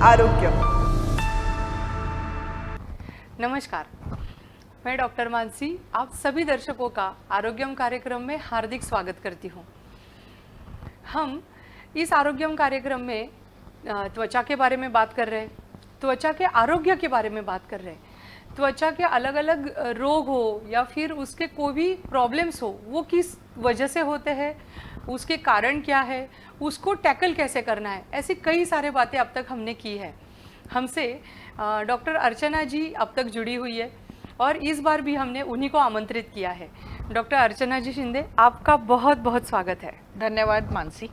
आरोग्य। नमस्कार, मैं डॉक्टर मानसी आप सभी दर्शकों का आरोग्यम कार्यक्रम में हार्दिक स्वागत करती हूँ। हम इस आरोग्यम कार्यक्रम में त्वचा के बारे में बात कर रहे हैं, त्वचा के आरोग्य के बारे में बात कर रहे हैं। त्वचा के अलग अलग रोग हो या फिर उसके कोई भी प्रॉब्लम्स हो, वो किस वजह से होते हैं, उसके कारण क्या है, उसको टैकल कैसे करना है, ऐसी कई सारे बातें अब तक हमने की है। हमसे डॉक्टर अर्चना जी अब तक जुड़ी हुई है और इस बार भी हमने उन्हीं को आमंत्रित किया है। डॉक्टर अर्चना जी शिंदे, आपका बहुत बहुत स्वागत है। धन्यवाद मानसी।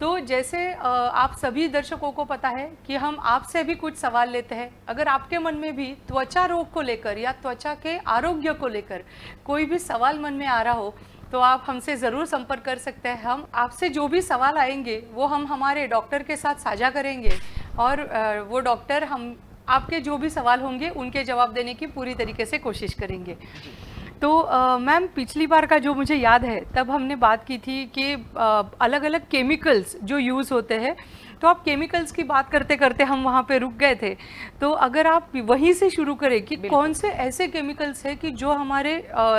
तो जैसे आप सभी दर्शकों को पता है कि हम आपसे भी कुछ सवाल लेते हैं। अगर आपके मन में भी त्वचा रोग को लेकर या त्वचा के आरोग्य को लेकर कोई भी सवाल मन में आ रहा हो तो आप हमसे ज़रूर संपर्क कर सकते हैं। हम आपसे जो भी सवाल आएंगे वो हम हमारे डॉक्टर के साथ साझा करेंगे और वो डॉक्टर हम आपके जो भी सवाल होंगे उनके जवाब देने की पूरी तरीके से कोशिश करेंगे। तो मैम, पिछली बार का जो मुझे याद है तब हमने बात की थी कि अलग अलग केमिकल्स जो यूज़ होते हैं, तो आप केमिकल्स की बात करते करते हम वहाँ पे रुक गए थे। तो अगर आप वहीं से शुरू करें कि कौन से ऐसे केमिकल्स हैं कि जो हमारे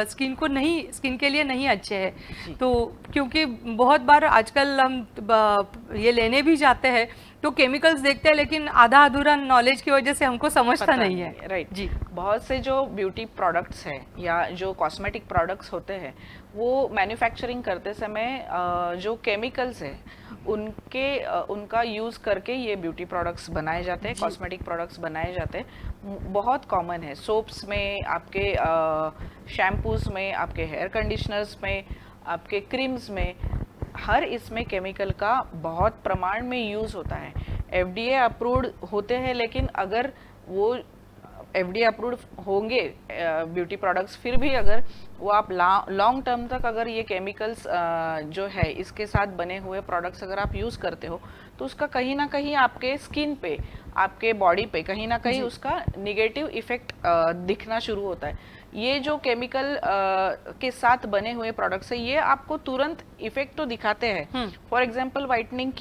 स्किन के लिए नहीं अच्छे हैं। तो क्योंकि बहुत बार आजकल हम ये लेने भी जाते हैं तो केमिकल्स देखते हैं लेकिन आधा अधूरा नॉलेज की वजह से हमको समझता नहीं है। राइट जी। बहुत से जो ब्यूटी प्रोडक्ट्स हैं या जो कॉस्मेटिक प्रोडक्ट्स होते हैं वो मैन्युफैक्चरिंग करते समय जो केमिकल्स है उनका यूज़ करके ये ब्यूटी प्रोडक्ट्स बनाए जाते हैं, कॉस्मेटिक प्रोडक्ट्स बनाए जाते हैं। बहुत कॉमन है सोप्स में, आपके शैम्पूज में, आपके हेयर कंडीशनर्स में, आपके क्रीम्स में, हर इसमें केमिकल का बहुत प्रमाण में यूज़ होता है। FDA अप्रूव्ड होते हैं, लेकिन अगर वो FDA अप्रूव्ड होंगे ब्यूटी प्रोडक्ट्स, फिर भी अगर वो आप लॉन्ग टर्म तक अगर ये केमिकल्स जो है इसके साथ बने हुए प्रोडक्ट्स अगर आप यूज़ करते हो तो उसका कहीं ना कहीं आपके स्किन पे, आपके बॉडी पे कहीं ना कहीं उसका निगेटिव इफेक्ट दिखना शुरू होता है। ये जो केमिकल के साथ बने हुए प्रोडक्ट्स है ये आपको तुरंत इफेक्ट तो दिखाते हैं। फॉर एग्जांपल वाइटनिंग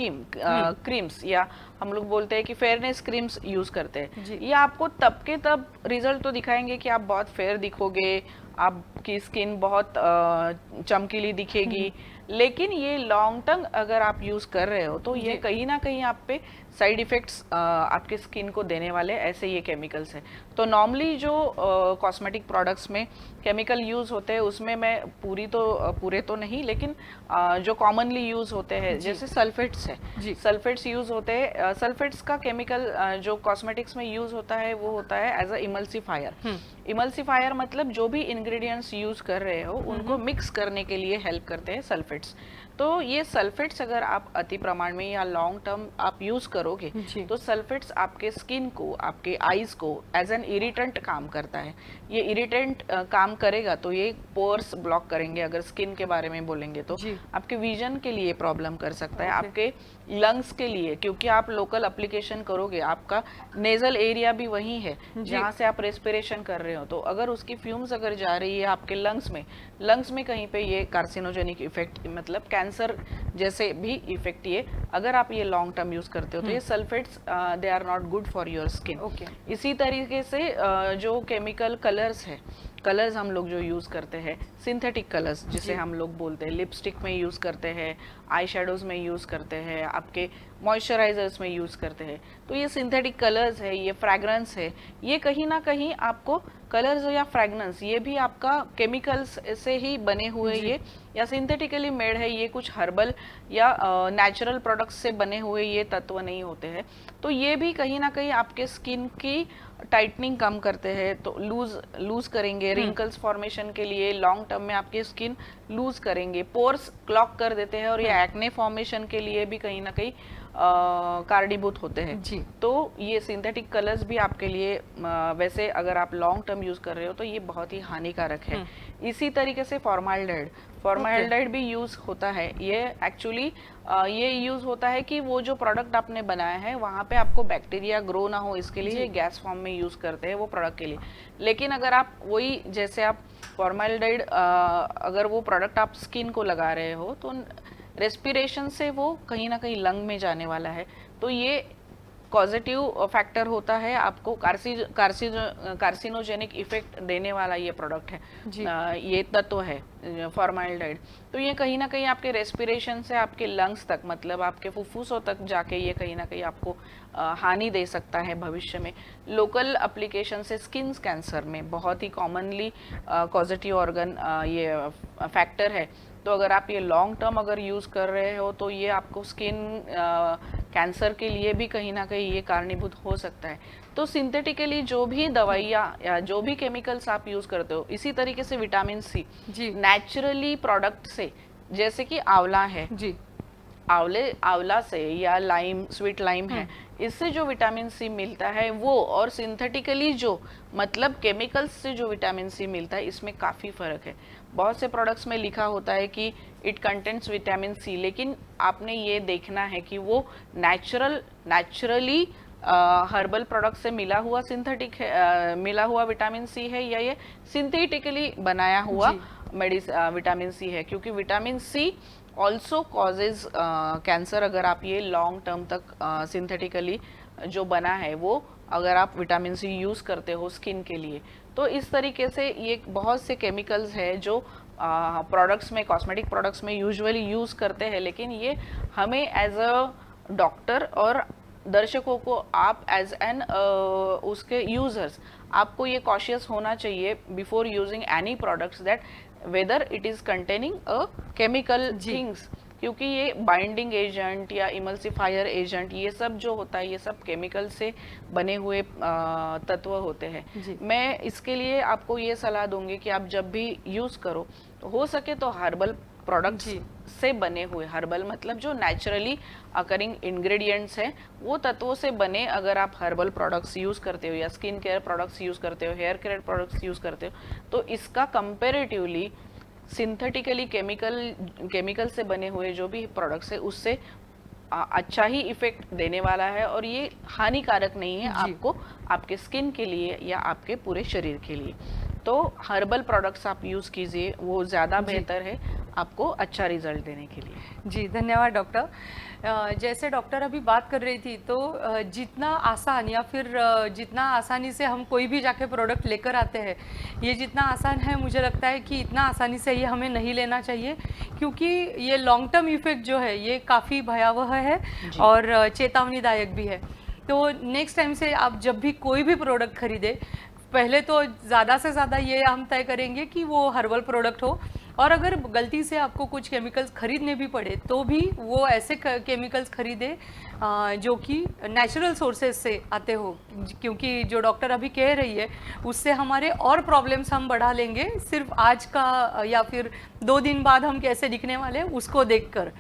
क्रीम्स या हम लोग बोलते हैं कि फेयरनेस क्रीम्स यूज करते हैं, ये आपको तब के तब रिजल्ट तो दिखाएंगे कि आप बहुत फेयर दिखोगे, आपकी स्किन बहुत चमकीली दिखेगी, लेकिन ये लॉन्ग टर्म अगर आप यूज कर रहे हो तो ये कहीं ना कहीं आप पे साइड इफेक्ट्स आपके स्किन को देने वाले ऐसे ये केमिकल्स हैं। तो नॉर्मली जो कॉस्मेटिक प्रोडक्ट्स में केमिकल यूज होते हैं उसमें मैं पूरे तो नहीं, लेकिन जो कॉमनली यूज होते हैं जैसे सल्फेट्स है, सल्फेट्स यूज होते हैं। सल्फेट्स का केमिकल जो कॉस्मेटिक्स में यूज होता है वो होता है एज अ इमल्सिफायर। इमल्सिफायर मतलब जो भी इंग्रेडिएंट्स यूज कर रहे हो उनको मिक्स करने के लिए हेल्प करते हैं सल्फेट्स। तो ये सल्फेट्स अगर आप अति प्रमाण में या लॉन्ग टर्म आप यूज करोगे तो सल्फेट्स आपके स्किन को, आपके आईज को एज एन इरिटेंट काम करता है। ये इरिटेंट काम करेगा तो ये पोर्स ब्लॉक करेंगे। अगर स्किन के बारे में बोलेंगे तो आपके विजन के लिए प्रॉब्लम कर सकता है, आपके लंग्स के लिए, क्योंकि आप लोकल एप्लीकेशन करोगे, आपका नेजल एरिया भी वही है जहाँ से आप रेस्पिरेशन कर रहे हो, तो अगर उसकी फ्यूम्स अगर जा रही है आपके लंग्स में कहीं पे ये कार्सिनोजेनिक इफेक्ट, मतलब कैंसर जैसे भी इफेक्ट, ये अगर आप ये लॉन्ग टर्म यूज करते हो तो ये sulphates they are not good for your skin. इसी तरीके से जो केमिकल कलर्स है, कलर्स हम लोग जो यूज करते हैं, सिंथेटिक कलर्स जिसे हम लोग बोलते हैं, लिपस्टिक में यूज करते हैं, आई शेडोज में यूज करते हैं, आपके मॉइस्चराइजर्स में यूज करते हैं, तो ये सिंथेटिक कलर्स है, ये फ्रैग्रेंस है, ये कहीं ना कहीं आपको कलर्स या फ्रैग्रेंस ये भी आपका केमिकल्स से ही बने हुए ये या सिंथेटिकली मेड है, ये कुछ हर्बल या नेचुरल प्रोडक्ट्स से बने हुए ये तत्व नहीं होते हैं। तो ये भी कहीं ना कहीं आपके स्किन की टाइटनिंग कम करते हैं, तो लूज करेंगे, रिंकल्स फॉर्मेशन के लिए लॉन्ग टर्म में आपकी स्किन लूज करेंगे, पोर्स क्लॉग कर देते हैं और ये एक्ने फॉर्मेशन के लिए भी कहीं ना कहीं कारणीभूत होते हैं जी। तो ये सिंथेटिक कलर्स भी आपके लिए वैसे अगर आप लॉन्ग टर्म यूज कर रहे हो तो ये बहुत ही हानिकारक है। इसी तरीके से फॉर्माल्डिहाइड भी यूज होता है। ये एक्चुअली ये यूज होता है कि वो जो प्रोडक्ट आपने बनाया है वहाँ पे आपको बैक्टीरिया ग्रो ना हो, इसके लिए गैस फॉर्म में यूज करते हैं वो प्रोडक्ट के लिए। लेकिन अगर आप वही जैसे आप फॉर्माल्डिहाइड अगर वो प्रोडक्ट आप स्किन को लगा रहे हो तो रेस्पिरेशन से वो कहीं ना कहीं लंग में जाने वाला है, तो ये पॉजिटिव फैक्टर होता है, आपको कार्सिनोजेनिक इफेक्ट देने वाला ये प्रोडक्ट है, जी। ये तत्व है फॉर्माल्डिहाइड। तो ये कहीं ना कहीं आपके रेस्पिरेशन से आपके लंग्स तक, मतलब आपके फुफ्फुसों तक जाके ये कहीं ना कहीं आपको हानि दे सकता है भविष्य में। लोकल एप्लीकेशन से स्किन कैंसर में बहुत ही कॉमनली कॉजेटिव ऑर्गन ये फैक्टर है। तो अगर आप ये लॉन्ग टर्म अगर यूज़ कर रहे हो तो ये आपको स्किन कैंसर के लिए भी कहीं ना कहीं ये कारणीभूत हो सकता है। तो सिंथेटिकली जो भी दवाइयाँ या जो भी केमिकल्स आप यूज़ करते हो, इसी तरीके से विटामिन सी जी। नेचुरली प्रोडक्ट से, जैसे कि आंवला है, जी। आंवला से या लाइम, स्वीट लाइम है, इससे जो विटामिन सी मिलता है वो, और सिंथेटिकली जो मतलब केमिकल्स से जो विटामिन सी मिलता है, इसमें काफ़ी फ़र्क है। बहुत से प्रोडक्ट्स में लिखा होता है कि इट कंटेंट्स विटामिन सी, लेकिन आपने ये देखना है कि वो नेचुरली हर्बल प्रोडक्ट से मिला हुआ मिला हुआ विटामिन सी है, या ये सिंथेटिकली बनाया हुआ विटामिन सी है। क्योंकि vitamin C also causes cancer, अगर आप ये लॉन्ग टर्म तक सिंथेटिकली जो बना है वो अगर आप विटामिन सी यूज़ करते हो स्किन के लिए। तो इस तरीके से ये बहुत से केमिकल्स है जो प्रोडक्ट्स में, कॉस्मेटिक प्रोडक्ट्स में यूजुअली यूज़ करते हैं, लेकिन ये हमें एज अ डॉक्टर और दर्शकों को, आप एज एन उसके यूजर्स, आपको ये कॉशियस होना चाहिए before using any products that whether it is containing a chemical things. क्योंकि ये बाइंडिंग एजेंट या इमल्सिफायर एजेंट, ये सब जो होता है, ये सब केमिकल से बने हुए तत्व होते हैं। मैं इसके लिए आपको ये सलाह दूंगी कि आप जब भी यूज़ करो तो हो सके तो हर्बल प्रोडक्ट्स से बने हुए, हर्बल मतलब जो नेचुरली अकरिंग इंग्रेडिएंट्स हैं, वो तत्वों से बने अगर आप हर्बल प्रोडक्ट्स यूज़ करते हो या स्किन केयर प्रोडक्ट्स यूज़ करते हो, हेयर केयर प्रोडक्ट्स यूज़ करते हो, तो इसका कंपेरेटिवली सिंथेटिकली केमिकल से बने हुए जो भी प्रोडक्ट्स है उससे अच्छा ही इफेक्ट देने वाला है, और ये हानिकारक नहीं है आपको, आपके स्किन के लिए या आपके पूरे शरीर के लिए। तो हर्बल प्रोडक्ट्स आप यूज़ कीजिए, वो ज़्यादा बेहतर है आपको अच्छा रिजल्ट देने के लिए। जी, धन्यवाद डॉक्टर। जैसे डॉक्टर अभी बात कर रही थी, तो जितना आसान या फिर जितना आसानी से हम कोई भी जाके प्रोडक्ट लेकर आते हैं, ये जितना आसान है, मुझे लगता है कि इतना आसानी से ये हमें नहीं लेना चाहिए, क्योंकि ये लॉन्ग टर्म इफेक्ट जो है ये काफ़ी भयावह है और चेतावनीदायक भी है। तो नेक्स्ट टाइम से आप जब भी कोई भी प्रोडक्ट खरीदें, पहले तो ज़्यादा से ज़्यादा ये हम तय करेंगे कि वो हर्बल प्रोडक्ट हो, और अगर गलती से आपको कुछ केमिकल्स खरीदने भी पड़े तो भी वो ऐसे केमिकल्स खरीदे जो कि नेचुरल सोर्सेज से आते हो, क्योंकि जो डॉक्टर अभी कह रही है उससे हमारे और प्रॉब्लम्स हम बढ़ा लेंगे, सिर्फ आज का या फिर 2 दिन बाद हम कैसे दिखने वाले हैं उसको देखकर।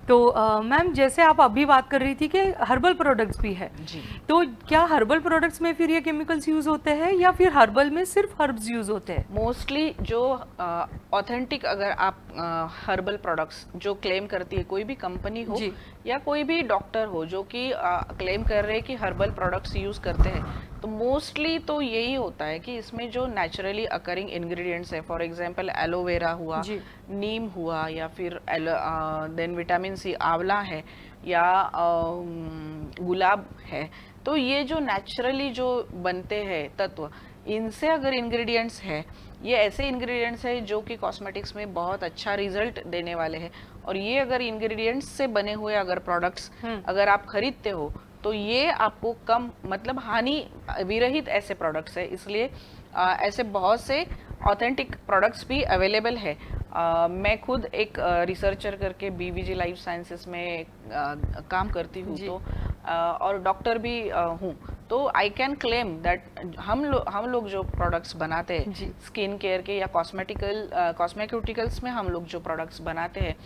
तो मैम, जैसे आप अभी बात कर रही थी कि हर्बल प्रोडक्ट्स भी है, तो क्या हर्बल प्रोडक्ट्स में फिर ये केमिकल्स यूज होते हैं या फिर हर्बल में सिर्फ हर्ब्स यूज होते हैं? मोस्टली जो ऑथेंटिक, अगर आप हर्बल प्रोडक्ट्स जो क्लेम करती है कोई भी कंपनी हो या कोई भी डॉक्टर हो जो कि क्लेम कर रहे हैं कि हर्बल प्रोडक्ट्स यूज़ करते हैं, तो मोस्टली तो यही होता है कि इसमें जो नेचुरली अकरिंग इंग्रेडिएंट्स है, फॉर एग्जांपल एलोवेरा हुआ, नीम हुआ, या फिर देन विटामिन सी, आंवला है, या गुलाब है, तो ये जो नेचुरली जो बनते हैं तत्व, इनसे अगर इंग्रेडिएंट्स है, ये ऐसे इंग्रेडिएंट्स है जो कि कॉस्मेटिक्स में बहुत अच्छा रिजल्ट देने वाले हैं, और ये अगर इंग्रेडिएंट्स से बने हुए अगर प्रोडक्ट्स अगर आप खरीदते हो तो ये आपको कम, मतलब हानि विरहित ऐसे प्रोडक्ट्स है। इसलिए ऐसे बहुत से ऑथेंटिक प्रोडक्ट्स भी अवेलेबल है। मैं खुद एक रिसर्चर करके बीवीजी लाइफ साइंसेस में काम करती हूँ, तो और डॉक्टर भी हूँ, तो आई कैन क्लेम दैट हम लोग जो प्रोडक्ट्स बनाते हैं स्किन केयर के या कॉस्मेटिकल्स में हम लोग जो प्रोडक्ट्स बनाते हैं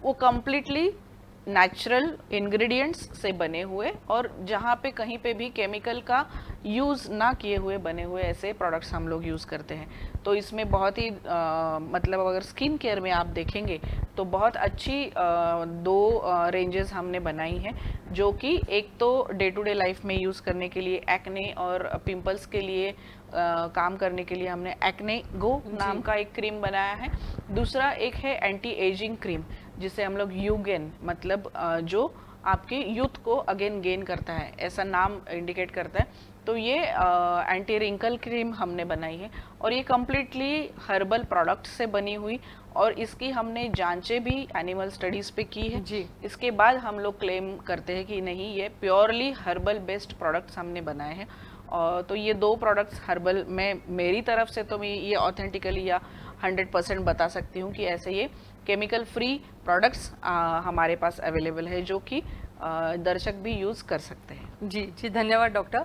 वो कम्प्लीटली नेचुरल इंग्रेडिएंट्स से बने हुए, और जहाँ पे कहीं पे भी केमिकल का यूज़ ना किए हुए बने हुए ऐसे प्रोडक्ट्स हम लोग यूज़ करते हैं। तो इसमें बहुत ही मतलब अगर स्किन केयर में आप देखेंगे तो बहुत अच्छी 2 रेंजेस हमने बनाई हैं, जो कि एक तो डे टू डे लाइफ में यूज़ करने के लिए, एक्ने और पिंपल्स के लिए काम करने के लिए हमने एक्ने गो नाम का एक क्रीम बनाया है। दूसरा एक है एंटी एजिंग क्रीम, जिसे हम लोग यूगेन, मतलब जो आपकी यूथ को अगेन गेन करता है, ऐसा नाम इंडिकेट करता है। तो ये एंटी रिंकल क्रीम हमने बनाई है और ये कम्प्लीटली हर्बल प्रोडक्ट से बनी हुई, और इसकी हमने जांचें भी एनिमल स्टडीज पे की है जी। इसके बाद हम लोग क्लेम करते हैं कि नहीं, ये प्योरली हर्बल बेस्ड प्रोडक्ट्स हमने बनाए हैं। और तो ये दो प्रोडक्ट्स हर्बल में, मेरी तरफ से तो मैं ये ऑथेंटिकली या 100% बता सकती हूँ कि ऐसे ये केमिकल फ्री प्रोडक्ट्स हमारे पास अवेलेबल है, जो कि दर्शक भी यूज़ कर सकते हैं। जी जी, धन्यवाद डॉक्टर।